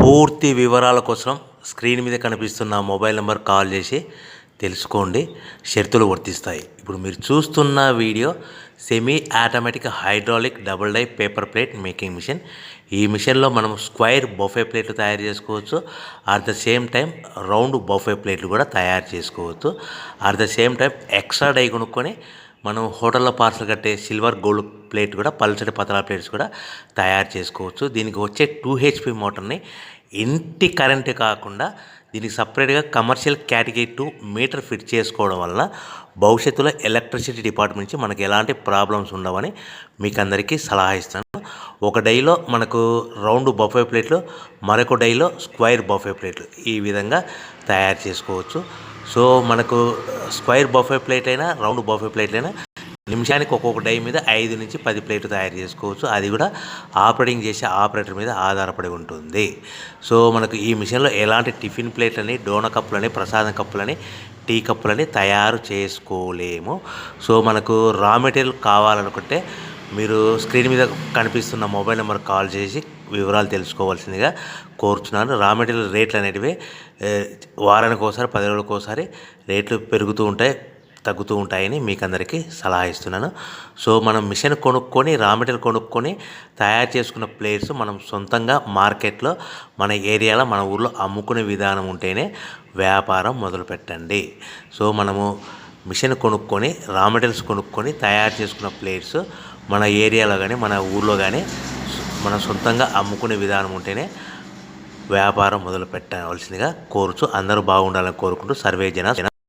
పూర్తి వివరాల కోసం స్క్రీన్ మీద కనిపిస్తున్న మొబైల్ నెంబర్ కాల్ చేసి తెలుసుకోండి. షరతులు వర్తిస్తాయి. ఇప్పుడు మీరు చూస్తున్న video semi automatic hydraulic double die paper plate making machine. ఈ మిషన్లో మనం స్క్వైర్ బఫే ప్లేట్లు తయారు చేసుకోవచ్చు. At the same time round buffet ప్లేట్లు కూడా తయారు చేసుకోవచ్చు. At the same time extra die కొనుక్కొని మనం హోటల్లో పార్సల్ కట్టే సిల్వర్ గోల్డ్ ప్లేట్ కూడా పల్చటి పతలా ప్లేట్స్ కూడా తయారు చేసుకోవచ్చు. దీనికి వచ్చే 2 HP మోటార్ని ఇంటి కరెంటు కాకుండా దీనికి సపరేట్గా కమర్షియల్ కేటగిరీ 2 మీటర్ ఫిట్ చేసుకోవడం వల్ల భవిష్యత్తులో ఎలక్ట్రిసిటీ డిపార్ట్మెంట్ నుంచి మనకు ఎలాంటి ప్రాబ్లమ్స్ ఉండవని మీకు అందరికీ సలహా ఇస్తాను. ఒక డైలో మనకు రౌండ్ బఫే ప్లేట్లు, మరొక డైలో స్క్వైర్ బఫే ప్లేట్లు ఈ విధంగా తయారు చేసుకోవచ్చు. సో మనకు స్క్వైర్ బఫే ప్లేట్ అయినా రౌండ్ బఫే ప్లేట్ అయినా నిమిషానికి ఒక్కొక్క డై మీద 5 నుంచి 10 ప్లేట్లు తయారు చేసుకోవచ్చు. అది కూడా ఆపరేటింగ్ చేసే ఆపరేటర్ మీద ఆధారపడి ఉంటుంది. సో మనకు ఈ మిషన్లో ఎలాంటి టిఫిన్ ప్లేట్లని, డోనా కప్పులని, ప్రసాదం కప్పులని, టీ కప్పులని తయారు చేసుకోలేము. సో మనకు రా మెటీరియల్ కావాలనుకుంటే మీరు స్క్రీన్ మీద కనిపిస్తున్న మొబైల్ నెంబర్ కాల్ చేసి వివరాలు తెలుసుకోవాల్సిందిగా కోరుచున్నాను. రా మెటీరియల్ రేట్లు అనేటివి వారానికి ఒకసారి, 10 రోజులకు ఒకసారి రేట్లు పెరుగుతూ ఉంటాయి, తగ్గుతూ ఉంటాయని మీకు అందరికీ సలహా ఇస్తున్నాను. సో మనం మిషన్ కొనుక్కొని, రా మెటీరియల్ కొనుక్కొని తయారు చేసుకున్న ప్లేట్స్ మనం సొంతంగా మార్కెట్లో మన ఏరియాలో, మన ఊర్లో అమ్ముకునే విధానం ఉంటేనే వ్యాపారం మొదలుపెట్టండి. సో మనము మిషన్ కొనుక్కొని, రా మెటీరియల్స్ కొనుక్కొని తయారు చేసుకున్న ప్లేట్స్ మన ఏరియాలో కానీ, మన ఊర్లో కానీ మనం సొంతంగా అమ్ముకునే విధానం ఉంటేనే వ్యాపారం మొదలు పెట్టవలసిందిగా కోరుచు. అందరూ బాగుండాలని కోరుకుంటూ సర్వే జన